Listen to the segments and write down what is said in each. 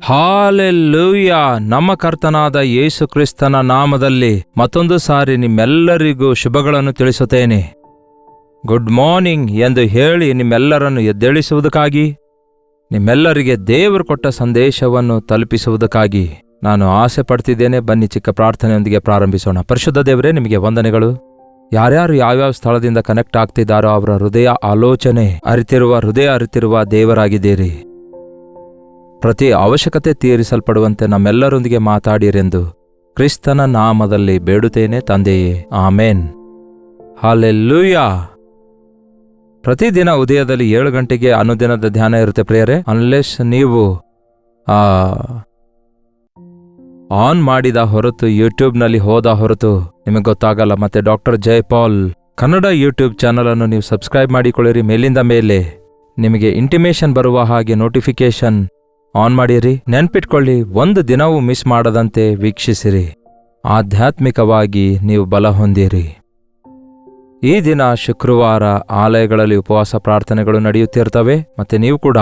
Hallelujah. ನಮ್ಮ ಕರ್ತನಾದ ಯೇಸು ಕ್ರಿಸ್ತನ ನಾಮದಲ್ಲಿ ಮತ್ತೊಂದು ಸಾರಿ ನಿಮ್ಮೆಲ್ಲರಿಗೂ ಶುಭಗಳನ್ನು ತಿಳಿಸುತ್ತೇನೆ. ಗುಡ್ ಮಾರ್ನಿಂಗ್ ಎಂದು ಹೇಳಿ ನಿಮ್ಮೆಲ್ಲರನ್ನು ಎದ್ದೇಳಿಸುವುದಕ್ಕಾಗಿ, ನಿಮ್ಮೆಲ್ಲರಿಗೆ ದೇವರು ಕೊಟ್ಟ ಸಂದೇಶವನ್ನು ತಲುಪಿಸುವುದಕ್ಕಾಗಿ ನಾನು ಆಸೆ ಪಡ್ತಿದ್ದೇನೆ. ಬನ್ನಿ ಚಿಕ್ಕ ಪ್ರಾರ್ಥನೆಯೊಂದಿಗೆ ಪ್ರಾರಂಭಿಸೋಣ. ಪರಿಶುದ್ಧ ದೇವರೇ, ನಿಮಗೆ ವಂದನೆಗಳು. ಯಾರ್ಯಾರು ಯಾವ್ಯಾವ ಸ್ಥಳದಿಂದ ಕನೆಕ್ಟ್ ಆಗ್ತಿದ್ದಾರೋ ಅವರ ಹೃದಯ ಆಲೋಚನೆ ಅರಿತಿರುವ ದೇವರಾಗಿದ್ದೀರಿ. ಪ್ರತಿ ಅವಶ್ಯಕತೆ ತೀರಿಸಲ್ಪಡುವಂತೆ ನಮ್ಮೆಲ್ಲರೊಂದಿಗೆ ಮಾತಾಡಿರೆಂದು ಕ್ರಿಸ್ತನ ನಾಮದಲ್ಲಿ ಬೇಡುತ್ತೇನೆ ತಂದೆಯೇ, ಆಮೇನ್. ಹಾಲೆಲೂಯಾ. ಪ್ರತಿದಿನ ಉದಯದಲ್ಲಿ 7 ಗಂಟೆಗೆ ಅನುದಿನದ ಧ್ಯಾನ ಇರುತ್ತೆ ಪ್ರಿಯರೇ. ಅನ್ಲೆಸ್ ನೀವು ಆನ್ ಮಾಡಿದ ಹೊರತು, ಯೂಟ್ಯೂಬ್ನಲ್ಲಿ ಹೋದ ಹೊರತು ನಿಮಗೆ ಗೊತ್ತಾಗಲ್ಲ. ಮತ್ತೆ ಡಾಕ್ಟರ್ ಜಯಪಾಲ್ ಕನ್ನಡ ಯೂಟ್ಯೂಬ್ ಚಾನಲನ್ನು ನೀವು ಸಬ್ಸ್ಕ್ರೈಬ್ ಮಾಡಿಕೊಳ್ಳಿರಿ. ಮೇಲಿಂದ ಮೇಲೆ ನಿಮಗೆ ಇಂಟಿಮೇಷನ್ ಬರುವ ಹಾಗೆ ನೋಟಿಫಿಕೇಶನ್ ಆನ್ ಮಾಡಿರಿ. ನೆನ್ಪಿಟ್ಕೊಳ್ಳಿ, ಒಂದು ದಿನವೂ ಮಿಸ್ ಮಾಡದಂತೆ ವೀಕ್ಷಿಸಿರಿ. ಆಧ್ಯಾತ್ಮಿಕವಾಗಿ ನೀವು ಬಲ ಹೊಂದಿರಿ. ಈ ದಿನ ಶುಕ್ರವಾರ ಆಲಯಗಳಲ್ಲಿ ಉಪವಾಸ ಪ್ರಾರ್ಥನೆಗಳು ನಡೆಯುತ್ತಿರ್ತವೆ. ಮತ್ತೆ ನೀವು ಕೂಡ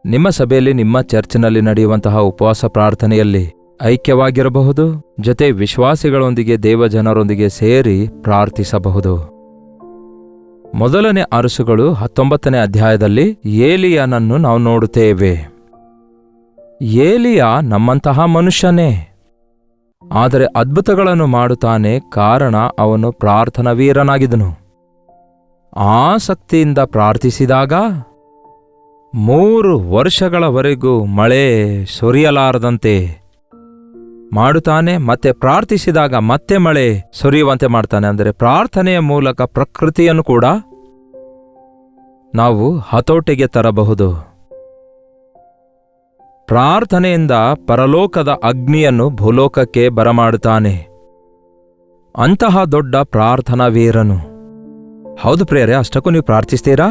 ನಿಮ್ಮ ಸಭೆಯಲ್ಲಿ, ನಿಮ್ಮ ಚರ್ಚ್ನಲ್ಲಿ ನಡೆಯುವಂತಹ ಉಪವಾಸ ಪ್ರಾರ್ಥನೆಯಲ್ಲಿ ಐಕ್ಯವಾಗಿರಬಹುದು. ಜೊತೆ ವಿಶ್ವಾಸಿಗಳೊಂದಿಗೆ, ದೇವಜನರೊಂದಿಗೆ ಸೇರಿ ಪ್ರಾರ್ಥಿಸಬಹುದು. ಮೊದಲನೇ ಅರಸುಗಳು 19ನೇ ಅಧ್ಯಾಯದಲ್ಲಿ ಏಲಿಯನನ್ನು ನಾವು ನೋಡುತ್ತೇವೆ. ಏಲಿಯ ನಮ್ಮಂತಹ ಮನುಷ್ಯನೇ, ಆದರೆ ಅದ್ಭುತಗಳನ್ನು ಮಾಡುತ್ತಾನೆ. ಕಾರಣ ಅವನು ಪ್ರಾರ್ಥನಾ ವೀರನಾಗಿದ್ದನು. ಆಸಕ್ತಿಯಿಂದ ಪ್ರಾರ್ಥಿಸಿದಾಗ 3 ವರ್ಷಗಳವರೆಗೂ ಮಳೆ ಸುರಿಯಲಾರದಂತೆ ಮಾಡುತ್ತಾನೆ. ಮತ್ತೆ ಪ್ರಾರ್ಥಿಸಿದಾಗ ಮತ್ತೆ ಮಳೆ ಸುರಿಯುವಂತೆ ಮಾಡ್ತಾನೆ. ಅಂದರೆ ಪ್ರಾರ್ಥನೆಯ ಮೂಲಕ ಪ್ರಕೃತಿಯನ್ನು ಕೂಡ ನಾವು ಹತೋಟಿಗೆ ತರಬಹುದು. ಪ್ರಾರ್ಥನೆಯಿಂದ ಪರಲೋಕದ ಅಗ್ನಿಯನ್ನು ಭೂಲೋಕಕ್ಕೆ ಬರಮಾಡುತ್ತಾನೆ. ಅಂತಹ ದೊಡ್ಡ ಪ್ರಾರ್ಥನಾ ವೀರನು. ಹೌದು ಪ್ರಿಯರೇ, ಅಷ್ಟಕ್ಕೂ ನೀವು ಪ್ರಾರ್ಥಿಸ್ತೀರಾ?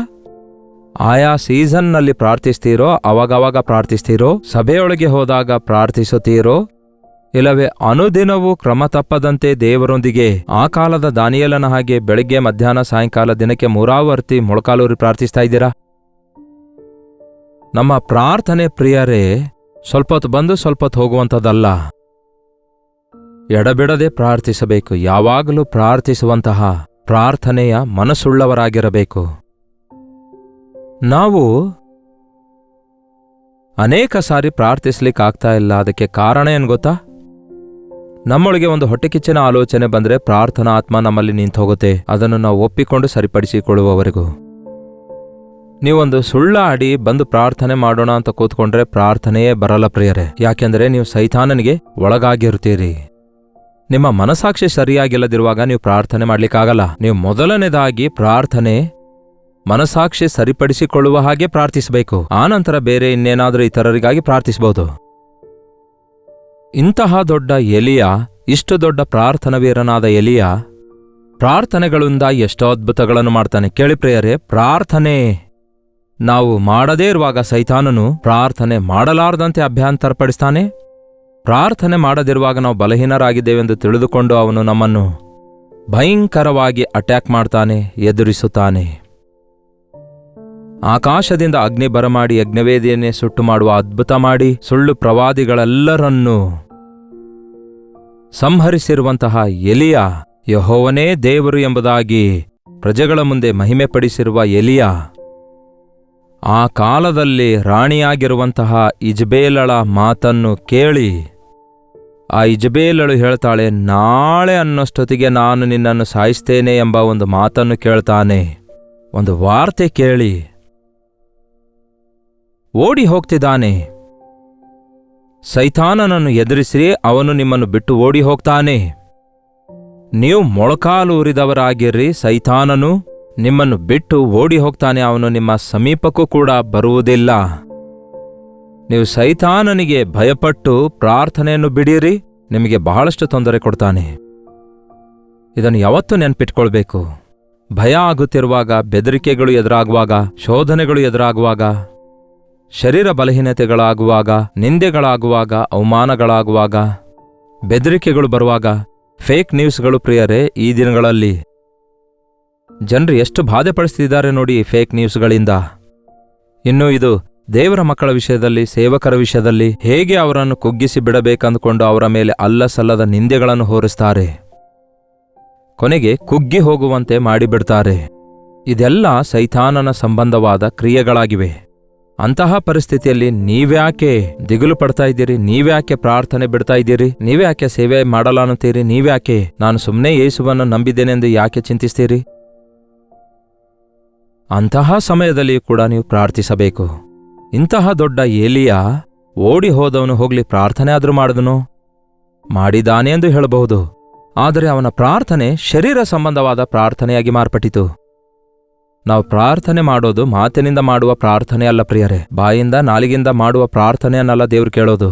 ಆಯಾ ಸೀಸನ್ನಲ್ಲಿ ಪ್ರಾರ್ಥಿಸ್ತೀರೋ? ಅವಾಗವಾಗ ಪ್ರಾರ್ಥಿಸ್ತೀರೋ? ಸಭೆಯೊಳಗೆ ಹೋದಾಗ ಪ್ರಾರ್ಥಿಸುತ್ತೀರೋ? ಇಲ್ಲವೇ ಅನುದಿನವೂ ಕ್ರಮ ತಪ್ಪದಂತೆ ದೇವರೊಂದಿಗೆ ಆ ಕಾಲದ ದಾನಿಯೇಲನ ಹಾಗೆ ಬೆಳಗ್ಗೆ, ಮಧ್ಯಾಹ್ನ, ಸಾಯಂಕಾಲ ದಿನಕ್ಕೆ 3 ಆವರ್ತಿ ಮೊಳಕಾಲೂರಿ ಪ್ರಾರ್ಥಿಸ್ತಾ ಇದ್ದೀರಾ? ನಮ್ಮ ಪ್ರಾರ್ಥನೆ ಪ್ರಿಯರೇ ಸ್ವಲ್ಪ ಹೊತ್ತು ಬಂದು ಸ್ವಲ್ಪ ಹೊತ್ತು ಹೋಗುವಂಥದ್ದಲ್ಲ. ಎಡಬಿಡದೆ ಪ್ರಾರ್ಥಿಸಬೇಕು. ಯಾವಾಗಲೂ ಪ್ರಾರ್ಥಿಸುವಂತಹ ಪ್ರಾರ್ಥನೆಯ ಮನಸ್ಸುಳ್ಳವರಾಗಿರಬೇಕು. ನಾವು ಅನೇಕ ಸಾರಿ ಪ್ರಾರ್ಥಿಸ್ಲಿಕ್ಕಾಗ್ತಾ ಇಲ್ಲ. ಅದಕ್ಕೆ ಕಾರಣ ಏನು ಗೊತ್ತಾ? ನಮ್ಮೊಳಗೆ ಒಂದು ಹೊಟ್ಟೆಕಿಚ್ಚಿನ ಆಲೋಚನೆ ಬಂದರೆ ಪ್ರಾರ್ಥನಾ ಆತ್ಮ ನಮ್ಮಲ್ಲಿ ನಿಂತು ಹೋಗುತ್ತೆ. ಅದನ್ನು ನಾವು ಒಪ್ಪಿಕೊಂಡು ಸರಿಪಡಿಸಿಕೊಳ್ಳುವವರೆಗೂ. ನೀವೊಂದು ಸುಳ್ಳಾಡಿ ಬಂದು ಪ್ರಾರ್ಥನೆ ಮಾಡೋಣ ಅಂತ ಕೂತ್ಕೊಂಡ್ರೆ ಪ್ರಾರ್ಥನೆಯೇ ಬರಲ್ಲ ಪ್ರಿಯರೇ. ಯಾಕೆಂದರೆ ನೀವು ಸೈತಾನನಿಗೆ ಒಳಗಾಗಿರ್ತೀರಿ. ನಿಮ್ಮ ಮನಸಾಕ್ಷಿ ಸರಿಯಾಗಿಲ್ಲದಿರುವಾಗ ನೀವು ಪ್ರಾರ್ಥನೆ ಮಾಡ್ಲಿಕ್ಕಾಗಲ್ಲ. ನೀವು ಮೊದಲನೇದಾಗಿ ಪ್ರಾರ್ಥನೆ ಮನಸಾಕ್ಷಿ ಸರಿಪಡಿಸಿಕೊಳ್ಳುವ ಹಾಗೆ ಪ್ರಾರ್ಥಿಸಬೇಕು. ಆನಂತರ ಬೇರೆ ಇನ್ನೇನಾದರೂ ಇತರರಿಗಾಗಿ ಪ್ರಾರ್ಥಿಸಬಹುದು. ಇಂತಹ ದೊಡ್ಡ ಎಲಿಯ, ಇಷ್ಟು ದೊಡ್ಡ ಪ್ರಾರ್ಥನವೀರನಾದ ಎಲಿಯ ಪ್ರಾರ್ಥನೆಗಳಿಂದ ಎಷ್ಟೋ ಅದ್ಭುತಗಳನ್ನು ಮಾಡ್ತಾನೆ. ಕೇಳಿ ಪ್ರಿಯರೇ, ಪ್ರಾರ್ಥನೆ ನಾವು ಮಾಡದೇ ಇರುವಾಗ ಸೈತಾನನು ಪ್ರಾರ್ಥನೆ ಮಾಡಲಾರದಂತೆ ಅಭ್ಯಂತರಪಡಿಸ್ತಾನೆ. ಪ್ರಾರ್ಥನೆ ಮಾಡದಿರುವಾಗ ನಾವು ಬಲಹೀನರಾಗಿದ್ದೇವೆಂದು ತಿಳಿದುಕೊಂಡು ಅವನು ನಮ್ಮನ್ನು ಭಯಂಕರವಾಗಿ ಅಟ್ಯಾಕ್ ಮಾಡ್ತಾನೆ, ಎದುರಿಸುತ್ತಾನೆ. ಆಕಾಶದಿಂದ ಅಗ್ನಿ ಬರಮಾಡಿ ಯಜ್ಞವೇದಿಯನ್ನೇ ಸುಟ್ಟು ಮಾಡುವ ಅದ್ಭುತ ಮಾಡಿ ಸುಳ್ಳು ಪ್ರವಾದಿಗಳೆಲ್ಲರನ್ನೂ ಸಂಹರಿಸಿರುವಂತಹ ಎಲಿಯ, ಯೆಹೋವನೇ ದೇವರು ಎಂಬುದಾಗಿ ಪ್ರಜೆಗಳ ಮುಂದೆ ಮಹಿಮೆಪಡಿಸಿರುವ ಎಲಿಯ, ಆ ಕಾಲದಲ್ಲಿ ರಾಣಿಯಾಗಿರುವಂತಹ ಇಜ್ಬೇಲಳ ಮಾತನ್ನು ಕೇಳಿ ಆ ಇಜ್ಬೇಲಳು ಹೇಳ್ತಾಳೆ, ನಾಳೆ ಅನ್ನೋಷ್ಟೊತ್ತಿಗೆ ನಾನು ನಿನ್ನನ್ನು ಸಾಯಿಸ್ತೇನೆ ಎಂಬ ಒಂದು ಮಾತನ್ನು ಕೇಳ್ತಾನೆ. ಒಂದು ವಾರ್ತೆ ಕೇಳಿ ಓಡಿ ಹೋಗ್ತಿದ್ದಾನೆ. ಸೈತಾನನನ್ನು ಎದುರಿಸಿ ಅವನು ನಿಮ್ಮನ್ನು ಬಿಟ್ಟು ಓಡಿ ಹೋಗ್ತಾನೆ. ನೀವು ಮೊಳಕಾಲೂರಿದವರಾಗಿರ್ರಿ, ಸೈತಾನನು ನಿಮ್ಮನ್ನು ಬಿಟ್ಟು ಓಡಿ ಹೋಗ್ತಾನೆ. ಅವನು ನಿಮ್ಮ ಸಮೀಪಕ್ಕೂ ಕೂಡ ಬರುವುದಿಲ್ಲ. ನೀವು ಸೈತಾನನಿಗೆ ಭಯಪಟ್ಟು ಪ್ರಾರ್ಥನೆಯನ್ನು ಬಿಡಿರಿ, ನಿಮಗೆ ಬಹಳಷ್ಟು ತೊಂದರೆ ಕೊಡ್ತಾನೆ. ಇದನ್ನು ಯಾವತ್ತೂ ನೆನ್ಪಿಟ್ಕೊಳ್ಬೇಕು. ಭಯ ಆಗುತ್ತಿರುವಾಗ, ಬೆದರಿಕೆಗಳು ಎದುರಾಗುವಾಗ, ಶೋಧನೆಗಳು ಎದುರಾಗುವಾಗ, ಶರೀರ ಬಲಹೀನತೆಗಳಾಗುವಾಗ, ನಿಂದೆಗಳಾಗುವಾಗ, ಅವಮಾನಗಳಾಗುವಾಗ, ಬೆದರಿಕೆಗಳು ಬರುವಾಗ, ಫೇಕ್ ನ್ಯೂಸ್ಗಳು ಪ್ರಿಯರೇ, ಈ ದಿನಗಳಲ್ಲಿ ಜನರು ಎಷ್ಟು ಬಾಧೆಪಡಿಸ್ತಿದ್ದಾರೆ ನೋಡಿ ಫೇಕ್ ನ್ಯೂಸ್ಗಳಿಂದ. ಇನ್ನು ಇದು ದೇವರ ಮಕ್ಕಳ ವಿಷಯದಲ್ಲಿ, ಸೇವಕರ ವಿಷಯದಲ್ಲಿ ಹೇಗೆ ಅವರನ್ನು ಕುಗ್ಗಿಸಿ ಬಿಡಬೇಕಂದುಕೊಂಡು ಅವರ ಮೇಲೆ ಅಲ್ಲಸಲ್ಲದ ನಿಂದೆಗಳನ್ನು ಹೊರಿಸ್ತಾರೆ. ಕೊನೆಗೆ ಕುಗ್ಗಿ ಹೋಗುವಂತೆ ಮಾಡಿಬಿಡ್ತಾರೆ. ಇದೆಲ್ಲ ಸೈತಾನನ ಸಂಬಂಧವಾದ ಕ್ರಿಯೆಗಳಾಗಿವೆ. ಅಂತಹ ಪರಿಸ್ಥಿತಿಯಲ್ಲಿ ನೀವ್ಯಾಕೆ ದಿಗುಲು ಪಡ್ತಾ ಇದ್ದೀರಿ? ನೀವ್ಯಾಕೆ ಪ್ರಾರ್ಥನೆ ಬಿಡ್ತಾ ಇದ್ದೀರಿ? ನೀವ್ಯಾಕೆ ಸೇವೆ ಮಾಡಲಾನ್ನುತ್ತೀರಿ? ನೀವ್ಯಾಕೆ ನಾನು ಸುಮ್ಮನೆ ಯೇಸುವನ್ನು ನಂಬಿದ್ದೇನೆಂದು ಯಾಕೆ ಚಿಂತಿಸ್ತೀರಿ? ಅಂತಹ ಸಮಯದಲ್ಲಿ ಕೂಡ ನೀವು ಪ್ರಾರ್ಥಿಸಬೇಕು. ಇಂತಹ ದೊಡ್ಡ ಏಲಿಯ ಓಡಿ ಹೋದವನು ಹೋಗ್ಲಿ ಪ್ರಾರ್ಥನೆ ಆದ್ರೂ ಮಾಡಿದನು, ಮಾಡಿದಾನೆ ಎಂದು ಹೇಳಬಹುದು. ಆದರೆ ಅವನ ಪ್ರಾರ್ಥನೆ ಶರೀರ ಸಂಬಂಧವಾದ ಪ್ರಾರ್ಥನೆಯಾಗಿ ಮಾರ್ಪಟ್ಟಿತು. ನಾವು ಪ್ರಾರ್ಥನೆ ಮಾಡೋದು ಮಾತಿನಿಂದ ಮಾಡುವ ಪ್ರಾರ್ಥನೆ ಅಲ್ಲ ಪ್ರಿಯರೇ, ಬಾಯಿಂದ ನಾಲಿಗಿಂದ ಮಾಡುವ ಪ್ರಾರ್ಥನೆಯನ್ನಲ್ಲ ದೇವ್ರು ಕೇಳೋದು.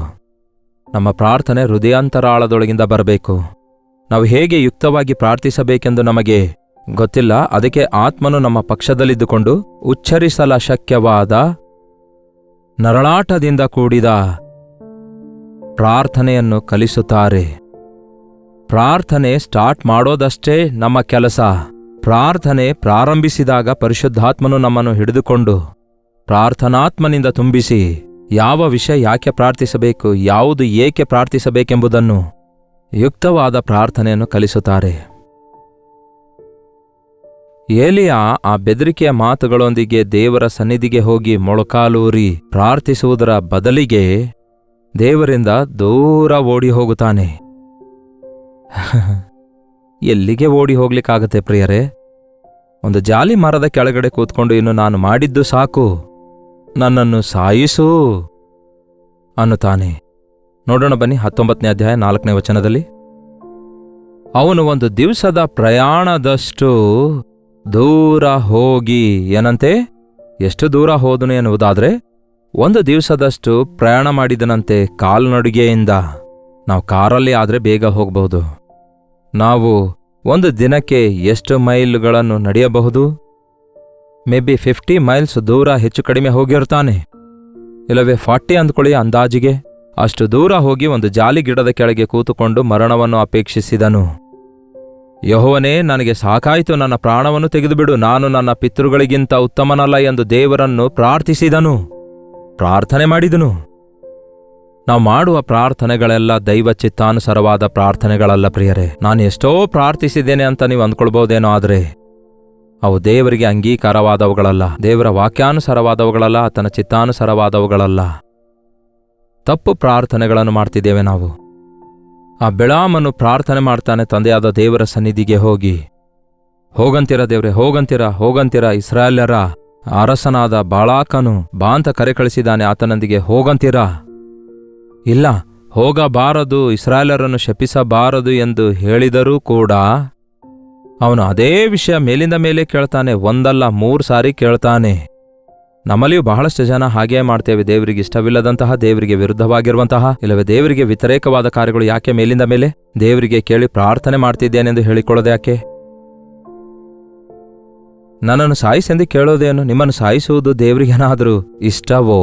ನಮ್ಮ ಪ್ರಾರ್ಥನೆ ಹೃದಯಾಂತರಾಳದೊಳಗಿಂದ ಬರಬೇಕು. ನಾವು ಹೇಗೆ ಯುಕ್ತವಾಗಿ ಪ್ರಾರ್ಥಿಸಬೇಕೆಂದು ನಮಗೆ ಗೊತ್ತಿಲ್ಲ. ಅದಕ್ಕೆ ಆತ್ಮನು ನಮ್ಮ ಪಕ್ಷದಲ್ಲಿದ್ದುಕೊಂಡು ಉಚ್ಚರಿಸಲಶಕ್ಯವಾದ ನರಳಾಟದಿಂದ ಕೂಡಿದ ಪ್ರಾರ್ಥನೆಯನ್ನು ಕಲಿಸುತ್ತಾರೆ. ಪ್ರಾರ್ಥನೆ ಸ್ಟಾರ್ಟ್ ಮಾಡೋದಷ್ಟೇ ನಮ್ಮ ಕೆಲಸ. ಪ್ರಾರ್ಥನೆ ಪ್ರಾರಂಭಿಸಿದಾಗ ಪರಿಶುದ್ಧಾತ್ಮನು ನಮ್ಮನ್ನು ಹಿಡಿದುಕೊಂಡು ಪ್ರಾರ್ಥನಾತ್ಮನಿಂದ ತುಂಬಿಸಿ ಯಾವ ವಿಷಯ ಯಾಕೆ ಪ್ರಾರ್ಥಿಸಬೇಕು, ಯಾವುದು ಏಕೆ ಪ್ರಾರ್ಥಿಸಬೇಕೆಂಬುದನ್ನು ಯುಕ್ತವಾದ ಪ್ರಾರ್ಥನೆಯನ್ನು ಕಲಿಸುತ್ತಾರೆ. ಏಲಿಯ ಆ ಬೆದರಿಕೆಯ ಮಾತುಗಳೊಂದಿಗೆ ದೇವರ ಸನ್ನಿಧಿಗೆ ಹೋಗಿ ಮೊಳಕಾಲೂರಿ ಪ್ರಾರ್ಥಿಸುವುದರ ಬದಲಿಗೆ ದೇವರಿಂದ ದೂರ ಓಡಿ ಹೋಗುತ್ತಾನೆ. ಎಲ್ಲಿಗೆ ಓಡಿ ಹೋಗ್ಲಿಕ್ಕಾಗತ್ತೆ ಪ್ರಿಯರೇ? ಒಂದು ಜಾಲಿ ಮರದ ಕೆಳಗಡೆ ಕೂತ್ಕೊಂಡು ಇನ್ನು ನಾನು ಮಾಡಿದ್ದು ಸಾಕು, ನನ್ನನ್ನು ಸಾಯಿಸು ಅನ್ನುತ್ತಾನೆ. ನೋಡೋಣ ಬನ್ನಿ, 19ನೇ ಅಧ್ಯಾಯ 4ನೇ ವಚನದಲ್ಲಿ. ಅವನು ಒಂದು ದಿವಸದ ಪ್ರಯಾಣದಷ್ಟು ದೂರ ಹೋಗಿ, ಏನಂತೆ? ಎಷ್ಟು ದೂರ ಹೋದನು ಎನ್ನುವುದಾದ್ರೆ ಒಂದು ದಿವಸದಷ್ಟು ಪ್ರಯಾಣ ಮಾಡಿದನಂತೆ ಕಾಲ್ನಡಿಗೆಯಿಂದ. ನಾವು ಕಾರಲ್ಲಿ ಆದರೆ ಬೇಗ ಹೋಗಬಹುದು. ನಾವು ಒಂದು ದಿನಕ್ಕೆ ಎಷ್ಟು ಮೈಲ್ಗಳನ್ನು ನಡೆಯಬಹುದು? ಮೇ ಬಿ 50 ಮೈಲ್ಸ್ ದೂರ ಹೆಚ್ಚು ಕಡಿಮೆ ಹೋಗಿರ್ತಾನೆ, ಇಲ್ಲವೇ 40 ಅಂದ್ಕೊಳ್ಳಿ ಅಂದಾಜಿಗೆ. ಅಷ್ಟು ದೂರ ಹೋಗಿ ಒಂದು ಜಾಲಿ ಗಿಡದ ಕೆಳಗೆ ಕೂತುಕೊಂಡು ಮರಣವನ್ನು ಅಪೇಕ್ಷಿಸಿದನು. ಯೆಹೋವನೇ, ನನಗೆ ಸಾಕಾಯಿತು, ನನ್ನ ಪ್ರಾಣವನ್ನು ತೆಗೆದುಬಿಡು, ನಾನು ನನ್ನ ಪಿತೃಗಳಿಗಿಂತ ಉತ್ತಮನಲ್ಲ ಎಂದು ದೇವರನ್ನು ಪ್ರಾರ್ಥಿಸಿದನು, ಪ್ರಾರ್ಥನೆ ಮಾಡಿದನು. ನಾವು ಮಾಡುವ ಪ್ರಾರ್ಥನೆಗಳೆಲ್ಲ ದೈವ ಚಿತ್ತಾನುಸಾರವಾದ ಪ್ರಾರ್ಥನೆಗಳಲ್ಲ ಪ್ರಿಯರೇ. ನಾನು ಎಷ್ಟೋ ಪ್ರಾರ್ಥಿಸಿದ್ದೇನೆ ಅಂತ ನೀವು ಅಂದ್ಕೊಳ್ಬಹುದೇನೋ, ಆದರೆ ಅವು ದೇವರಿಗೆ ಅಂಗೀಕಾರವಾದವುಗಳಲ್ಲ, ದೇವರ ವಾಕ್ಯಾನುಸಾರವಾದವುಗಳಲ್ಲ, ಆತನ ಚಿತ್ತಾನುಸಾರವಾದವುಗಳಲ್ಲ. ತಪ್ಪು ಪ್ರಾರ್ಥನೆಗಳನ್ನು ಮಾಡ್ತಿದ್ದೇವೆ ನಾವು. ಆ ಬೆಳಾಮನು ಪ್ರಾರ್ಥನೆ ಮಾಡ್ತಾನೆ ತಂದೆಯಾದ ದೇವರ ಸನ್ನಿಧಿಗೆ ಹೋಗಿ, ಹೋಗಂತಿರ ದೇವ್ರೆ, ಹೋಗಂತಿರ, ಇಸ್ರಾಯೇಲ್ಯರ ಅರಸನಾದ ಬಾಳಾಕನು ಬಾ ಅಂತ ಕರೆ ಕಳಿಸಿದಾನೆ, ಆತನೊಂದಿಗೆ ಹೋಗಂತಿರ. ಇಲ್ಲ, ಹೋಗಬಾರದು, ಇಸ್ರಾಯೇಲರನ್ನು ಶಪಿಸಬಾರದು ಎಂದು ಹೇಳಿದರೂ ಕೂಡ ಅವನು ಅದೇ ವಿಷಯ ಮೇಲಿಂದ ಮೇಲೆ ಕೇಳ್ತಾನೆ. ಒಂದಲ್ಲ 3 ಸಾರಿ ಕೇಳ್ತಾನೆ. ನಮ್ಮಲ್ಲಿಯೂ ಬಹಳಷ್ಟು ಜನ ಹಾಗೇ ಮಾಡ್ತೇವೆ. ದೇವರಿಗೆ ಇಷ್ಟವಿಲ್ಲದಂತಹ, ದೇವರಿಗೆ ವಿರುದ್ಧವಾಗಿರುವಂತಹ, ಇಲ್ಲವೇ ದೇವರಿಗೆ ವ್ಯತಿರೇಕವಾದ ಕಾರ್ಯಗಳು ಯಾಕೆ ಮೇಲಿಂದ ಮೇಲೆ ದೇವರಿಗೆ ಕೇಳಿ ಪ್ರಾರ್ಥನೆ ಮಾಡ್ತಿದ್ದೇನೆಂದು ಹೇಳಿಕೊಳ್ಳೋದು ಯಾಕೆ? ನನ್ನನ್ನು ಸಾಯಿಸೆಂದು ಕೇಳೋದೇನು? ನಿಮ್ಮನ್ನು ಸಾಯಿಸುವುದು ದೇವರಿಗೇನಾದರೂ ಇಷ್ಟವೋ?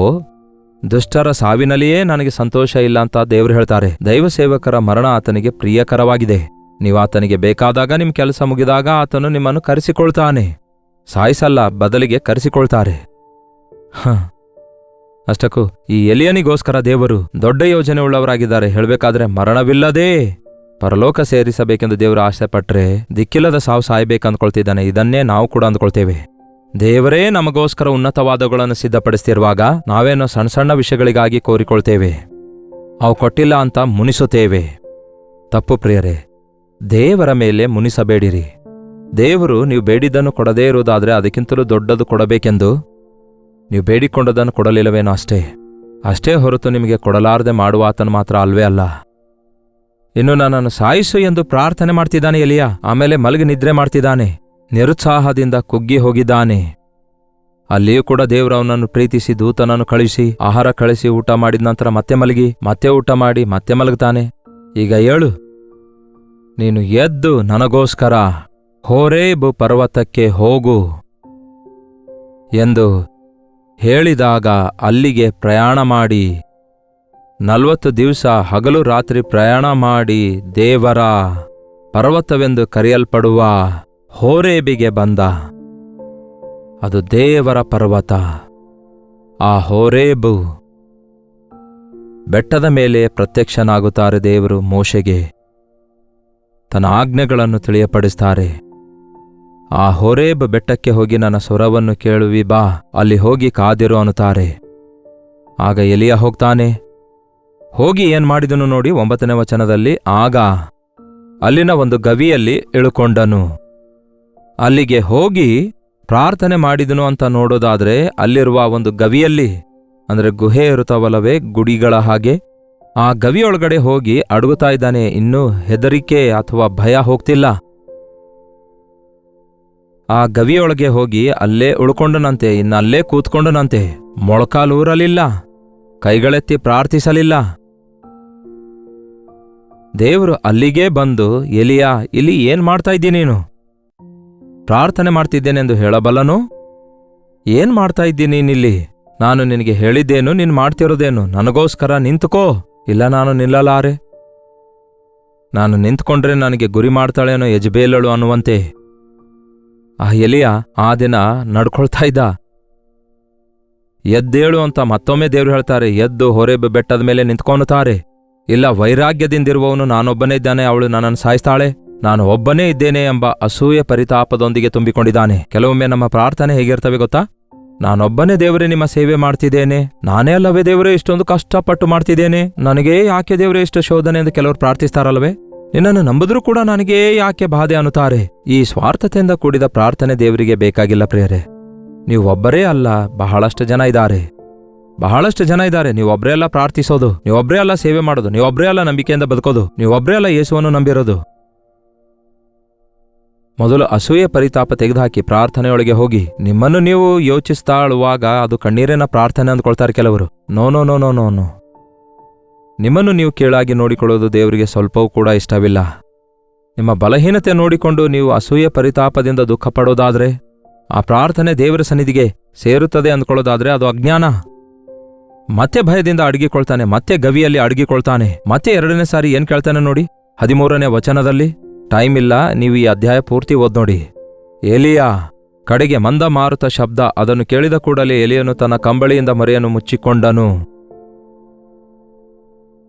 ದುಷ್ಟರ ಸಾವಿನಲ್ಲಿಯೇ ನನಗೆ ಸಂತೋಷ ಇಲ್ಲ ಅಂತ ದೇವರು ಹೇಳ್ತಾರೆ. ದೈವ ಸೇವಕರ ಮರಣ ಆತನಿಗೆ ಪ್ರಿಯಕರವಾಗಿದೆ. ನೀವು ಆತನಿಗೆ ಬೇಕಾದಾಗ, ನಿಮ್ಮ ಕೆಲಸ ಮುಗಿದಾಗ ಆತನು ನಿಮ್ಮನ್ನು ಕರೆಸಿಕೊಳ್ತಾನೆ. ಸಾಯಿಸಲ್ಲ, ಬದಲಿಗೆ ಕರೆಸಿಕೊಳ್ತಾರೆ. ಅಷ್ಟಕ್ಕೂ ಈ ಎಲಿಯನಿಗೋಸ್ಕರ ದೇವರು ದೊಡ್ಡ ಯೋಜನೆ ಉಳ್ಳವರಾಗಿದ್ದಾರೆ. ಹೇಳಬೇಕಾದ್ರೆ ಮರಣವಿಲ್ಲದೆ ಪರಲೋಕ ಸೇರಿಸಬೇಕೆಂದು ದೇವರು ಆಸೆ ಪಟ್ರೆ ದಿಕ್ಕಿಲ್ಲದ ಸಾವು ಸಾಯ್ಬೇಕಂದ್ಕೊಳ್ತಿದ್ದಾನೆ. ಇದನ್ನೇ ನಾವು ಕೂಡ ಅಂದ್ಕೊಳ್ತೇವೆ. ದೇವರೇ ನಮಗೋಸ್ಕರ ಉನ್ನತವಾದವುಗಳನ್ನು ಸಿದ್ಧಪಡಿಸ್ತಿರುವಾಗ ನಾವೇನೋ ಸಣ್ಣ ಸಣ್ಣ ವಿಷಯಗಳಿಗಾಗಿ ಕೋರಿಕೊಳ್ತೇವೆ, ಅವು ಕೊಟ್ಟಿಲ್ಲ ಅಂತ ಮುನಿಸುತ್ತೇವೆ. ತಪ್ಪು ಪ್ರಿಯರೇ, ದೇವರ ಮೇಲೆ ಮುನಿಸಬೇಡಿರಿ. ದೇವರು ನೀವು ಬೇಡಿದ್ದನ್ನು ಕೊಡದೇ ಇರುವುದಾದರೆ ಅದಕ್ಕಿಂತಲೂ ದೊಡ್ಡದು ಕೊಡಬೇಕೆಂದು ನೀವು ಬೇಡಿಕೊಂಡದನ್ನು ಕೊಡಲಿಲ್ಲವೇನೋ ಅಷ್ಟೇ ಹೊರತು ನಿಮಗೆ ಕೊಡಲಾರದೆ ಮಾಡುವ ಆತನು ಮಾತ್ರ ಅಲ್ವೇ ಅಲ್ಲ. ಇನ್ನು ನನ್ನನ್ನು ಸಾಯಿಸು ಎಂದು ಪ್ರಾರ್ಥನೆ ಮಾಡ್ತಿದ್ದಾನೆ ಎಲಿಯ. ಆಮೇಲೆ ಮಲಗಿ ನಿದ್ರೆ ಮಾಡ್ತಿದ್ದಾನೆ, ನಿರುತ್ಸಾಹದಿಂದ ಕುಗ್ಗಿ ಹೋಗಿದ್ದಾನೆ. ಅಲ್ಲಿಯೂ ಕೂಡ ದೇವರು ಅವನನ್ನು ಪ್ರೀತಿಸಿ ದೂತನನ್ನು ಕಳಿಸಿ ಆಹಾರ ಕಳಿಸಿ ಊಟ ಮಾಡಿದ ನಂತರ ಮತ್ತೆ ಮಲಗಿ, ಮತ್ತೆ ಊಟ ಮಾಡಿ ಮತ್ತೆ ಮಲಗ್ತಾನೆ. ಈಗ ಏಳು, ನೀನು ಎದ್ದು ನನಗೋಸ್ಕರ ಹೋರೇಬ್ ಪರ್ವತಕ್ಕೆ ಹೋಗು ಎಂದು ಹೇಳಿದಾಗ ಅಲ್ಲಿಗೆ ಪ್ರಯಾಣ ಮಾಡಿ 40 ದಿವಸ ಹಗಲು ರಾತ್ರಿ ಪ್ರಯಾಣ ಮಾಡಿ ದೇವರ ಪರ್ವತವೆಂದು ಕರೆಯಲ್ಪಡುವ ಹೋರೇಬಿಗೆ ಬಂದ. ಅದು ದೇವರ ಪರ್ವತ. ಆ ಹೋರೇಬ್ ಬೆಟ್ಟದ ಮೇಲೆ ಪ್ರತ್ಯಕ್ಷನಾಗುತ್ತಾರೆ ದೇವರು ಮೋಶೆಗೆ. ತನ್ನ ಆಜ್ಞೆಗಳನ್ನು ತಿಳಿಯಪಡಿಸ್ತಾರೆ. ಆ ಹೋರೇಬ್ ಬೆಟ್ಟಕ್ಕೆ ಹೋಗಿ ನನ್ನ ಸ್ವರವನ್ನು ಕೇಳುವಿ ಬಾ, ಅಲ್ಲಿ ಹೋಗಿ ಕಾದಿರು ಅನ್ನುತ್ತಾರೆ. ಆಗ ಎಲಿಯ ಹೋಗ್ತಾನೆ. ಹೋಗಿ ಏನ್ ಮಾಡಿದನು ನೋಡಿ 9ನೇ ವಚನದಲ್ಲಿ. ಆಗ ಅಲ್ಲಿನ ಒಂದು ಗವಿಯಲ್ಲಿ ಇಳುಕೊಂಡನು. ಅಲ್ಲಿಗೆ ಹೋಗಿ ಪ್ರಾರ್ಥನೆ ಮಾಡಿದನು ಅಂತ ನೋಡೋದಾದ್ರೆ, ಅಲ್ಲಿರುವ ಒಂದು ಗವಿಯಲ್ಲಿ, ಅಂದ್ರೆ ಗುಹೆ ಇರುತ್ತವಲ್ಲವೇ ಗುಡಿಗಳ ಹಾಗೆ, ಆ ಗವಿಯೊಳಗಡೆ ಹೋಗಿ ಅಡಗುತ್ತಾ ಇದ್ದಾನೆ. ಇನ್ನೂ ಹೆದರಿಕೆ ಅಥವಾ ಭಯ ಹೋಗ್ತಿಲ್ಲ. ಆ ಗವಿಯೊಳಗೆ ಹೋಗಿ ಅಲ್ಲೇ ಉಳ್ಕೊಂಡನಂತೆ. ಇನ್ನಲ್ಲೇ ಕೂತ್ಕೊಂಡನಂತೆ. ಮೊಳಕಾಲೂರಲಿಲ್ಲ, ಕೈಗಳೆತ್ತಿ ಪ್ರಾರ್ಥಿಸಲಿಲ್ಲ. ದೇವರು ಅಲ್ಲಿಗೇ ಬಂದು, ಎಲಿಯ, ಇಲ್ಲಿ ಏನ್ ಮಾಡ್ತಾ ಇದ್ದೀನಿ ನೀನು? ಪ್ರಾರ್ಥನೆ ಮಾಡ್ತಿದ್ದೇನೆಂದು ಹೇಳಬಲ್ಲನು? ಏನ್ ಮಾಡ್ತಾ ಇದ್ದೀನಿ ನೀನಿಲ್ಲಿ? ನಾನು ನಿನಗೆ ಹೇಳಿದ್ದೇನು, ನೀನು ಮಾಡ್ತಿರೋದೇನು? ನನಗೋಸ್ಕರ ನಿಂತುಕೋ. ಇಲ್ಲ, ನಾನು ನಿಲ್ಲಲಾರೆ. ನಾನು ನಿಂತ್ಕೊಂಡ್ರೆ ನನಗೆ ಗುರಿ ಮಾಡ್ತಾಳೇನೋ ಯಜ್ಬೇಲಳು ಅನ್ನುವಂತೆ. ಆ ಎಲಿಯ ಆ ದಿನ ನಡ್ಕೊಳ್ತಾ ಇದ್ದ. ಎದ್ದೇಳು ಅಂತ ಮತ್ತೊಮ್ಮೆ ದೇವರು ಹೇಳ್ತಾರೆ. ಎದ್ದು ಹೋರೇಬ್ ಬೆಟ್ಟದ ಮೇಲೆ ನಿಂತ್ಕೊನುತ್ತಾರೆ. ಇಲ್ಲ, ವೈರಾಗ್ಯದಿಂದಿರುವವನು ನಾನೊಬ್ಬನೇ ಇದ್ದಾನೆ, ಅವಳು ನನ್ನನ್ನು ಸಾಯಿಸ್ತಾಳೆ, ನಾನು ಒಬ್ಬನೇ ಇದ್ದೇನೆ ಎಂಬ ಅಸೂಯೆ ಪರಿತಾಪದೊಂದಿಗೆ ತುಂಬಿಕೊಂಡಿದ್ದಾನೆ. ಕೆಲವೊಮ್ಮೆ ನಮ್ಮ ಪ್ರಾರ್ಥನೆ ಹೇಗಿರ್ತವೆ ಗೊತ್ತಾ? ನಾನೊಬ್ಬನೇ ದೇವರೇ ನಿಮ್ಮ ಸೇವೆ ಮಾಡ್ತಿದ್ದೇನೆ, ನಾನೇ ಅಲ್ಲವೇ ದೇವರೇ ಇಷ್ಟೊಂದು ಕಷ್ಟಪಟ್ಟು ಮಾಡ್ತಿದ್ದೇನೆ, ನನಗೇ ಯಾಕೆ ದೇವರೇ ಇಷ್ಟು ಶೋಧನೆ ಎಂದು ಕೆಲವರು ಪ್ರಾರ್ಥಿಸ್ತಾರಲ್ಲವೇ? ನಿನ್ನನ್ನು ನಂಬಿದ್ರೂ ಕೂಡ ನನಗೇ ಯಾಕೆ ಬಾಧೆ ಅನ್ನುತ್ತಾರೆ. ಈ ಸ್ವಾರ್ಥತೆಯಿಂದ ಕೂಡಿದ ಪ್ರಾರ್ಥನೆ ದೇವರಿಗೆ ಬೇಕಾಗಿಲ್ಲ ಪ್ರಿಯರೇ. ನೀವು ಒಬ್ಬರೇ ಅಲ್ಲ, ಬಹಳಷ್ಟು ಜನ ಇದ್ದಾರೆ. ನೀವೊಬ್ಬರೇ ಅಲ್ಲ ಪ್ರಾರ್ಥಿಸೋದು, ನೀವೊಬ್ಬರೇ ಅಲ್ಲ ಸೇವೆ ಮಾಡೋದು, ನೀವೊಬ್ಬರೇ ಅಲ್ಲ ನಂಬಿಕೆಯಿಂದ ಬದುಕೋದು, ನೀವೊಬ್ಬರೇ ಅಲ್ಲ ಯೇಸುವನ್ನು ನಂಬಿರೋದು. ಮೊದಲು ಅಸೂಯೆ ಪರಿತಾಪ ತೆಗೆದುಹಾಕಿ ಪ್ರಾರ್ಥನೆಯೊಳಗೆ ಹೋಗಿ. ನಿಮ್ಮನ್ನು ನೀವು ಯೋಚಿಸ್ತಾಳುವಾಗ ಅದು ಕಣ್ಣೀರಿನ ಪ್ರಾರ್ಥನೆ ಅಂದ್ಕೊಳ್ತಾರೆ ಕೆಲವರು. No no no no no no ನಿಮ್ಮನ್ನು ನೀವು ಕೀಳಾಗಿ ನೋಡಿಕೊಳ್ಳೋದು ದೇವರಿಗೆ ಸ್ವಲ್ಪವೂ ಕೂಡ ಇಷ್ಟವಿಲ್ಲ. ನಿಮ್ಮ ಬಲಹೀನತೆ ನೋಡಿಕೊಂಡು ನೀವು ಅಸೂಯೆ ಪರಿತಾಪದಿಂದ ದುಃಖ ಪಡೋದಾದ್ರೆ, ಆ ಪ್ರಾರ್ಥನೆ ದೇವರ ಸನ್ನಿಧಿಗೆ ಸೇರುತ್ತದೆ ಅಂದ್ಕೊಳ್ಳೋದಾದ್ರೆ ಅದು ಅಜ್ಞಾನ. ಮತ್ತೆ ಭಯದಿಂದ ಅಡಗಿಕೊಳ್ತಾನೆ, ಮತ್ತೆ ಗವಿಯಲ್ಲಿ ಅಡಗಿಕೊಳ್ತಾನೆ. ಮತ್ತೆ 2ನೇ ಸಾರಿ ಏನ್ ಕೇಳ್ತಾನೆ ನೋಡಿ 13ನೇ ವಚನದಲ್ಲಿ. ಟೈಮ್ ಇಲ್ಲ, ನೀವು ಈ ಅಧ್ಯಾಯ ಪೂರ್ತಿ ಓದ್ ನೋಡಿ. ಎಲಿಯ ಕಡೆಗೆ ಮಂದ ಮಾರುತ ಶಬ್ದ. ಅದನ್ನು ಕೇಳಿದ ಕೂಡಲೇ ಎಲಿಯನು ತನ್ನ ಕಂಬಳಿಯಿಂದ ಮರೆಯನ್ನು ಮುಚ್ಚಿಕೊಂಡನು.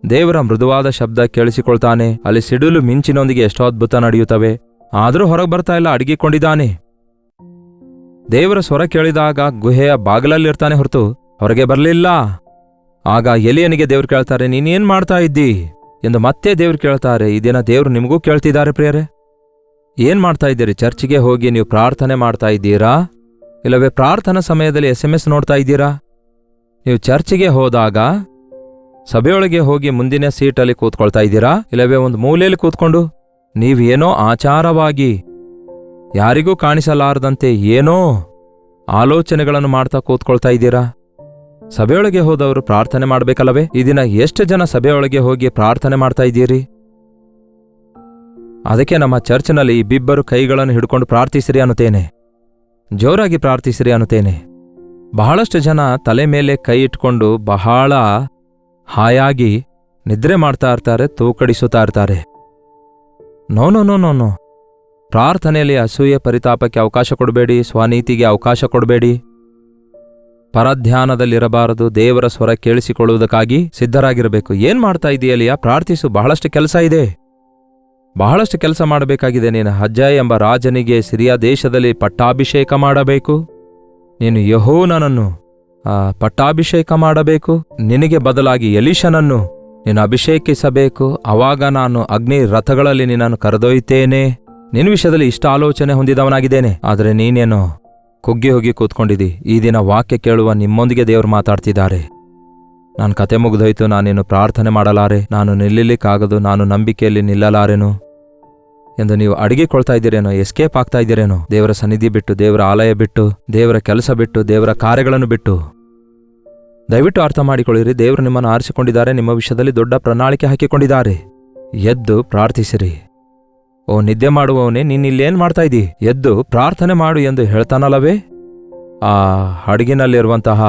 ದೇವರ ಮೃದುವಾದ ಶಬ್ದ ಕೇಳಿಸಿಕೊಳ್ತಾನೆ. ಅಲ್ಲಿ ಸಿಡಿಲು ಮಿಂಚಿನೊಂದಿಗೆ ಎಷ್ಟೋ ಅದ್ಭುತ ನಡೆಯುತ್ತವೆ. ಆದರೂ ಹೊರಗೆ ಬರ್ತಾ ಇಲ್ಲ, ಅಡಗಿಕೊಂಡಿದ್ದಾನೆ. ದೇವರ ಸ್ವರ ಕೇಳಿದಾಗ ಗುಹೆಯ ಬಾಗಿಲಲ್ಲಿರ್ತಾನೆ ಹೊರತು ಹೊರಗೆ ಬರಲಿಲ್ಲ. ಆಗ ಎಲಿಯನಿಗೆ ದೇವ್ರು ಕೇಳ್ತಾರೆ, ನೀನೇನ್ ಮಾಡ್ತಾ ಇದ್ದಿ ಎಂದು ಮತ್ತೆ ದೇವ್ರು ಕೇಳ್ತಾರೆ. ಈ ದಿನ ದೇವ್ರು ನಿಮಗೂ ಕೇಳ್ತಿದ್ದಾರೆ ಪ್ರಿಯರೇ. ಏನ್ ಮಾಡ್ತಾ ಇದ್ದೀರಿ? ಚರ್ಚಿಗೆ ಹೋಗಿ ನೀವು ಪ್ರಾರ್ಥನೆ ಮಾಡ್ತಾ ಇದ್ದೀರಾ? ಇಲ್ಲವೇ ಪ್ರಾರ್ಥನಾ ಸಮಯದಲ್ಲಿ SMS ನೋಡ್ತಾ ಇದ್ದೀರಾ? ನೀವು ಚರ್ಚಿಗೆ ಹೋದಾಗ ಸಭೆಯೊಳಗೆ ಹೋಗಿ ಮುಂದಿನ ಸೀಟಲ್ಲಿ ಕೂತ್ಕೊಳ್ತಾ ಇದ್ದೀರಾ? ಇಲ್ಲವೇ ಒಂದು ಮೂಲೆಯಲ್ಲಿ ಕೂತ್ಕೊಂಡು ನೀವೇನೋ ಆಚಾರವಾಗಿ ಯಾರಿಗೂ ಕಾಣಿಸಲಾರದಂತೆ ಏನೋ ಆಲೋಚನೆಗಳನ್ನು ಮಾಡ್ತಾ ಕೂತ್ಕೊಳ್ತಾ ಇದ್ದೀರಾ? ಸಭೆಯೊಳಗೆ ಹೋದವರು ಪ್ರಾರ್ಥನೆ ಮಾಡಬೇಕಲ್ಲವೇ? ಈ ದಿನ ಎಷ್ಟು ಜನ ಸಭೆಯೊಳಗೆ ಹೋಗಿ ಪ್ರಾರ್ಥನೆ ಮಾಡ್ತಾ ಇದ್ದೀರಿ? ಅದಕ್ಕೆ ನಮ್ಮ ಚರ್ಚ್ನಲ್ಲಿ ಇಬ್ಬಿಬ್ಬರು ಕೈಗಳನ್ನು ಹಿಡ್ಕೊಂಡು ಪ್ರಾರ್ಥಿಸಿರಿ ಅನ್ನುತ್ತೇನೆ, ಜೋರಾಗಿ ಪ್ರಾರ್ಥಿಸಿರಿ ಅನ್ನುತ್ತೇನೆ. ಬಹಳಷ್ಟು ಜನ ತಲೆ ಮೇಲೆ ಕೈ ಇಟ್ಕೊಂಡು ಬಹಳ ಹಾಯಾಗಿ ನಿದ್ರೆ ಮಾಡ್ತಾ ಇರ್ತಾರೆ, ತೂಕಡಿಸುತ್ತಾ ಇರ್ತಾರೆ. No no no no no ಪ್ರಾರ್ಥನೆಯಲ್ಲಿ ಅಸೂಯೆ ಪರಿತಾಪಕ್ಕೆ ಅವಕಾಶ ಕೊಡಬೇಡಿ, ಸ್ವನೀತಿಗೆ ಅವಕಾಶ ಕೊಡಬೇಡಿ. ಪರಧ್ಯಾನದಲ್ಲಿರಬಾರದು. ದೇವರ ಸ್ವರ ಕೇಳಿಸಿಕೊಳ್ಳುವುದಕ್ಕಾಗಿ ಸಿದ್ಧರಾಗಿರಬೇಕು. ಏನ್ ಮಾಡ್ತಾ ಇದೆಯಲ್ಲಿಯ? ಪ್ರಾರ್ಥಿಸು. ಬಹಳಷ್ಟು ಕೆಲಸ ಇದೆ, ಬಹಳಷ್ಟು ಕೆಲಸ ಮಾಡಬೇಕಾಗಿದೆ. ನೀನು ಹಜ್ಜಾಯ್ ಎಂಬ ರಾಜನಿಗೆ ಸಿರಿಯಾ ದೇಶದಲ್ಲಿ ಪಟ್ಟಾಭಿಷೇಕ ಮಾಡಬೇಕು. ನೀನು ಯೆಹೋವನನ್ನು ಪಟ್ಟಾಭಿಷೇಕ ಮಾಡಬೇಕು. ನಿನಗೆ ಬದಲಾಗಿ ಎಲೀಷನನ್ನು ನೀನು ಅಭಿಷೇಕಿಸಬೇಕು. ಆವಾಗ ನಾನು ಅಗ್ನಿ ರಥಗಳಲ್ಲಿ ನಿನ್ನನ್ನು ಕರೆದೊಯ್ತೇನೆ. ನಿನ್ನ ವಿಷಯದಲ್ಲಿ ಇಷ್ಟ ಆಲೋಚನೆ ಹೊಂದಿದವನಾಗಿದ್ದೇನೆ, ಆದರೆ ನೀನೇನೋ ಕುಗ್ಗಿ ಹೋಗಿ ಕೂತ್ಕೊಂಡಿದ್ದಿ. ಈ ದಿನ ವಾಕ್ಯ ಕೇಳುವ ನಿಮ್ಮೊಂದಿಗೆ ದೇವರು ಮಾತಾಡ್ತಿದ್ದಾರೆ. ನಾನು ಕತೆ ಮುಗಿದೋಯ್ತು, ನಾನೇನು ಪ್ರಾರ್ಥನೆ ಮಾಡಲಾರೆ, ನಾನು ನಿಲ್ಲಲಿಕ್ಕಾಗದು, ನಾನು ನಂಬಿಕೆಯಲ್ಲಿ ನಿಲ್ಲಲಾರೆನು ಎಂದು ನೀವು ಅಡಗಿಕೊಳ್ತಾ ಇದ್ದೀರೇನೋ, ಎಸ್ಕೇಪ್ ಆಗ್ತಾ ಇದ್ದೀರೇನೋ. ದೇವರ ಸನ್ನಿಧಿ ಬಿಟ್ಟು, ದೇವರ ಆಲಯ ಬಿಟ್ಟು, ದೇವರ ಕೆಲಸ ಬಿಟ್ಟು, ದೇವರ ಕಾರ್ಯಗಳನ್ನು ಬಿಟ್ಟು. ದಯವಿಟ್ಟು ಅರ್ಥ ಮಾಡಿಕೊಳ್ಳಿರಿ, ದೇವರು ನಿಮ್ಮನ್ನು ಆರಿಸಿಕೊಂಡಿದ್ದಾರೆ, ನಿಮ್ಮ ವಿಷಯದಲ್ಲಿ ದೊಡ್ಡ ಪ್ರಣಾಳಿಕೆ ಹಾಕಿಕೊಂಡಿದ್ದಾರೆ. ಎದ್ದು ಪ್ರಾರ್ಥಿಸಿರಿ. ಓ ನಿದ್ದೆ ಮಾಡುವವನೇ, ನೀನಿಲ್ಲೇನ್ ಮಾಡ್ತಾ ಇದ್ದೀ? ಎದ್ದು ಪ್ರಾರ್ಥನೆ ಮಾಡು ಎಂದು ಹೇಳ್ತಾನಲ್ಲವೇ ಆ ಹಡಗಿನಲ್ಲಿರುವಂತಹ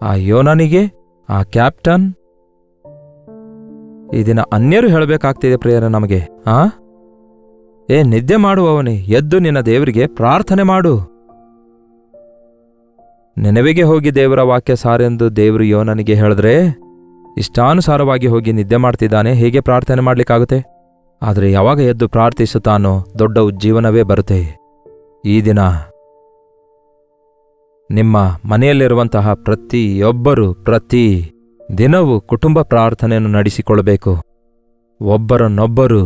ಆ ಯೋನನಿಗೆ, ಆ ಕ್ಯಾಪ್ಟನ್. ಈ ದಿನ ಅನ್ಯರು ಹೇಳಬೇಕಾಗ್ತಿದೆ ಪ್ರಿಯರೇ ನಮಗೆ. ನಿದ್ದೆ ಮಾಡುವವನೇ, ಎದ್ದು ನಿನ್ನ ದೇವರಿಗೆ ಪ್ರಾರ್ಥನೆ ಮಾಡು. ನೆನವಿಗೆ ಹೋಗಿ ದೇವರ ವಾಕ್ಯ ಸಾರೆಂದು ದೇವರು ಯೋನನಿಗೆ ಹೇಳಿದ್ರೆ ಇಷ್ಟಾನುಸಾರವಾಗಿ ಹೋಗಿ ನಿದ್ದೆ ಮಾಡ್ತಿದ್ದಾನೆ, ಹೇಗೆ ಪ್ರಾರ್ಥನೆ ಮಾಡ್ಲಿಕ್ಕಾಗುತ್ತೆ? ಆದರೆ ಯಾವಾಗ ಎದ್ದು ಪ್ರಾರ್ಥಿಸುತ್ತಾನೋ ದೊಡ್ಡ ಉಜ್ಜೀವನವೇ ಬರುತ್ತೆ. ಈ ದಿನ ನಿಮ್ಮ ಮನೆಯಲ್ಲಿರುವಂತಹ ಪ್ರತಿಯೊಬ್ಬರು ಪ್ರತಿ ದಿನವೂ ಕುಟುಂಬ ಪ್ರಾರ್ಥನೆಯನ್ನು ನಡೆಸಿಕೊಳ್ಳಬೇಕು. ಒಬ್ಬರನ್ನೊಬ್ಬರು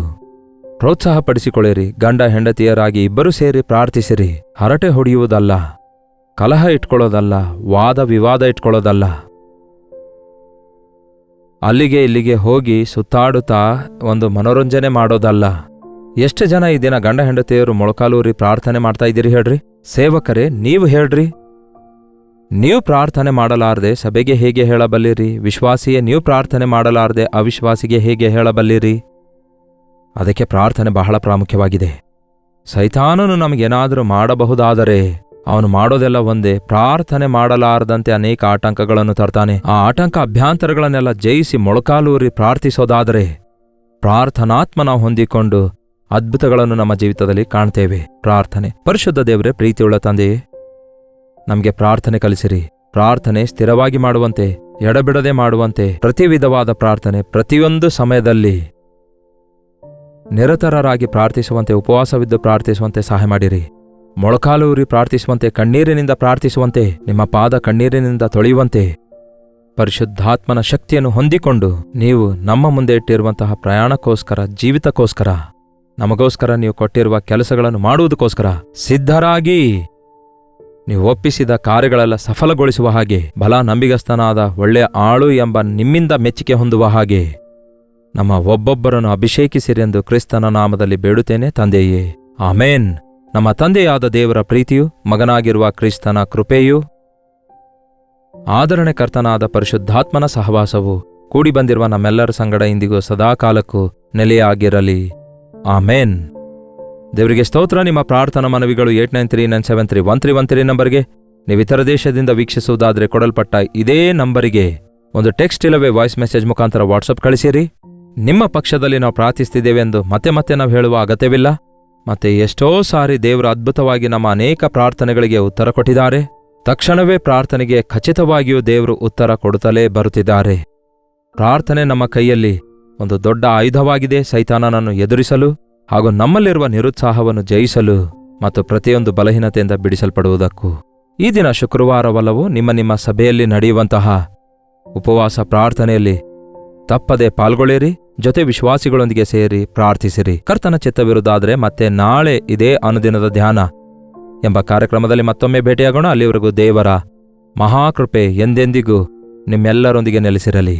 ಪ್ರೋತ್ಸಾಹಪಡಿಸಿಕೊಳ್ಳಿರಿ. ಗಂಡ ಹೆಂಡತಿಯರಾಗಿ ಇಬ್ಬರೂ ಸೇರಿ ಪ್ರಾರ್ಥಿಸಿರಿ. ಹರಟೆ ಹೊಡೆಯುವುದಲ್ಲ, ಕಲಹ ಇಟ್ಕೊಳ್ಳೋದಲ್ಲ, ವಾದ ವಿವಾದ ಇಟ್ಕೊಳ್ಳೋದಲ್ಲ. ಅಲ್ಲಿಗೆ ಇಲ್ಲಿಗೆ ಹೋಗಿ ಸುತ್ತಾಡುತ್ತಾ ಒಂದು ಮನೋರಂಜನೆ ಮಾಡೋದಲ್ಲ. ಎಷ್ಟು ಜನ ಈ ದಿನ ಗಂಡ ಹೆಂಡತಿಯರು ಮೊಳಕಾಲೂರಿ ಪ್ರಾರ್ಥನೆ ಮಾಡ್ತಾ ಇದ್ದೀರಿ ಹೇಳ್ರಿ? ಸೇವಕರೇ, ನೀವು ಹೇಳ್ರಿ. ನೀವು ಪ್ರಾರ್ಥನೆ ಮಾಡಲಾರದೆ ಸಭೆಗೆ ಹೇಗೆ ಹೇಳಬಲ್ಲಿರಿ? ವಿಶ್ವಾಸಿಯೇ, ನೀವು ಪ್ರಾರ್ಥನೆ ಮಾಡಲಾರದೆ ಅವಿಶ್ವಾಸಿಗೆ ಹೇಗೆ ಹೇಳಬಲ್ಲಿರಿ? ಅದಕ್ಕೆ ಪ್ರಾರ್ಥನೆ ಬಹಳ ಪ್ರಾಮುಖ್ಯವಾಗಿದೆ. ಸೈತಾನನು ನಮಗೇನಾದರೂ ಮಾಡಬಹುದಾದರೆ ಅವನು ಮಾಡೋದೆಲ್ಲ ಒಂದೇ, ಪ್ರಾರ್ಥನೆ ಮಾಡಲಾರದಂತೆ ಅನೇಕ ಆಟಂಕಗಳನ್ನು ತರ್ತಾನೆ. ಆ ಆಟಂಕ ಅಭ್ಯಂತರಗಳನ್ನೆಲ್ಲ ಜಯಿಸಿ ಮೊಳಕಾಲೂರಿ ಪ್ರಾರ್ಥಿಸೋದಾದರೆ ಪ್ರಾರ್ಥನಾತ್ಮನ ಹೊಂದಿಕೊಂಡು ಅದ್ಭುತಗಳನ್ನು ನಮ್ಮ ಜೀವಿತದಲ್ಲಿ ಕಾಣ್ತೇವೆ. ಪ್ರಾರ್ಥನೆ. ಪರಿಶುದ್ಧ ದೇವರೇ, ಪ್ರೀತಿಯುಳ್ಳ ತಂದೆಯೇ, ನಮಗೆ ಪ್ರಾರ್ಥನೆ ಕಲಿಸಿರಿ. ಪ್ರಾರ್ಥನೆ ಸ್ಥಿರವಾಗಿ ಮಾಡುವಂತೆ, ಎಡಬಿಡದೆ ಮಾಡುವಂತೆ, ಪ್ರತಿ ವಿಧವಾದ ಪ್ರಾರ್ಥನೆ ಪ್ರತಿಯೊಂದು ಸಮಯದಲ್ಲಿ ನಿರತರರಾಗಿ ಪ್ರಾರ್ಥಿಸುವಂತೆ, ಉಪವಾಸವಿದ್ದು ಪ್ರಾರ್ಥಿಸುವಂತೆ ಸಹಾಯ ಮಾಡಿರಿ. ಮೊಳಕಾಲೂರಿ ಪ್ರಾರ್ಥಿಸುವಂತೆ, ಕಣ್ಣೀರಿನಿಂದ ಪ್ರಾರ್ಥಿಸುವಂತೆ, ನಿಮ್ಮ ಪಾದ ಕಣ್ಣೀರಿನಿಂದ ತೊಳೆಯುವಂತೆ ಪರಿಶುದ್ಧಾತ್ಮನ ಶಕ್ತಿಯನ್ನು ಹೊಂದಿಕೊಂಡು ನೀವು ನಮ್ಮ ಮುಂದೆ ಇಟ್ಟಿರುವಂತಹ ಪ್ರಯಾಣಕ್ಕೋಸ್ಕರ, ಜೀವಿತಕ್ಕೋಸ್ಕರ, ನಮಗೋಸ್ಕರ ನೀವು ಕೊಟ್ಟಿರುವ ಕೆಲಸಗಳನ್ನು ಮಾಡುವುದಕ್ಕೋಸ್ಕರ ಸಿದ್ಧರಾಗಿ ನೀವು ಒಪ್ಪಿಸಿದ ಕಾರ್ಯಗಳೆಲ್ಲ ಸಫಲಗೊಳಿಸುವ ಹಾಗೆ, ಬಲ ನಂಬಿಗಸ್ತನಾದ ಒಳ್ಳೆಯ ಆಳು ಎಂಬ ನಿಮ್ಮಿಂದ ಮೆಚ್ಚುಗೆ ಹೊಂದುವ ಹಾಗೆ ನಮ್ಮ ಒಬ್ಬೊಬ್ಬರನ್ನು ಅಭಿಷೇಕಿಸಿರೆಂದು ಕ್ರಿಸ್ತನ ನಾಮದಲ್ಲಿ ಬೇಡುತ್ತೇನೆ ತಂದೆಯೇ, ಆಮೇನ್. ನಮ್ಮ ತಂದೆಯಾದ ದೇವರ ಪ್ರೀತಿಯು, ಮಗನಾಗಿರುವ ಕ್ರಿಸ್ತನ ಕೃಪೆಯೂ, ಆದರಣೆಕರ್ತನಾದ ಪರಿಶುದ್ಧಾತ್ಮನ ಸಹವಾಸವು ಕೂಡಿ ಬಂದಿರುವ ನಮ್ಮೆಲ್ಲರ ಸಂಗಡ ಇಂದಿಗೂ ಸದಾಕಾಲಕ್ಕೂ ನೆಲೆಯಾಗಿರಲಿ. ಆಮೇನ್. ದೇವರಿಗೆ ಸ್ತೋತ್ರ. ನಿಮ್ಮ ಪ್ರಾರ್ಥನಾ ಮನವಿಗಳು 8939731313 ನಂಬರ್ಗೆ, ನೀವು ಇತರ ದೇಶದಿಂದ ವೀಕ್ಷಿಸುವುದಾದರೆ ಕೊಡಲ್ಪಟ್ಟ ಇದೇ ನಂಬರಿಗೆ ಒಂದು ಟೆಕ್ಸ್ಟ್ ಇಲ್ಲವೇ ವಾಯ್ಸ್ ಮೆಸೇಜ್ ಮುಖಾಂತರ ವಾಟ್ಸಪ್ ಕಳಿಸಿರಿ. ನಿಮ್ಮ ಪಕ್ಷದಲ್ಲಿ ನಾವು ಪ್ರಾರ್ಥಿಸ್ತಿದ್ದೇವೆ ಎಂದು ಮತ್ತೆ ಮತ್ತೆ ನಾವು ಹೇಳುವ ಅಗತ್ಯವಿಲ್ಲ. ಮತ್ತೆ ಎಷ್ಟೋ ಸಾರಿ ದೇವರು ಅದ್ಭುತವಾಗಿ ನಮ್ಮ ಅನೇಕ ಪ್ರಾರ್ಥನೆಗಳಿಗೆ ಉತ್ತರ ಕೊಟ್ಟಿದ್ದಾರೆ. ತಕ್ಷಣವೇ ಪ್ರಾರ್ಥನೆಗೆ ಖಚಿತವಾಗಿಯೂ ದೇವರು ಉತ್ತರ ಕೊಡುತ್ತಲೇ ಬರುತ್ತಿದ್ದಾರೆ. ಪ್ರಾರ್ಥನೆ ನಮ್ಮ ಕೈಯಲ್ಲಿ ಒಂದು ದೊಡ್ಡ ಆಯುಧವಾಗಿದೆ, ಸೈತಾನನನ್ನು ಎದುರಿಸಲು ಹಾಗೂ ನಮ್ಮಲ್ಲಿರುವ ನಿರುತ್ಸಾಹವನ್ನು ಜಯಿಸಲು ಮತ್ತು ಪ್ರತಿಯೊಂದು ಬಲಹೀನತೆಯಿಂದ ಬಿಡಿಸಲ್ಪಡುವುದಕ್ಕೂ. ಈ ದಿನ ಶುಕ್ರವಾರವಲ್ಲವೂ ನಿಮ್ಮ ಸಭೆಯಲ್ಲಿ ನಡೆಯುವಂತಹ ಉಪವಾಸ ಪ್ರಾರ್ಥನೆಯಲ್ಲಿ ತಪ್ಪದೆ ಪಾಲ್ಗೊಳ್ಳಿರಿ. ಜೊತೆ ವಿಶ್ವಾಸಿಗಳೊಂದಿಗೆ ಸೇರಿ ಪ್ರಾರ್ಥಿಸಿರಿ. ಕರ್ತನ ಚಿತ್ತವಿರುವುದಾದರೆ ಮತ್ತೆ ನಾಳೆ ಇದೇ ಅನುದಿನದ ಧ್ಯಾನ ಎಂಬ ಕಾರ್ಯಕ್ರಮದಲ್ಲಿ ಮತ್ತೊಮ್ಮೆ ಭೇಟಿಯಾಗೋಣ. ಅಲ್ಲಿವರೆಗೂ ದೇವರ ಮಹಾಕೃಪೆ ಎಂದೆಂದಿಗೂ ನಿಮ್ಮೆಲ್ಲರೊಂದಿಗೆ ನೆಲೆಸಿರಲಿ.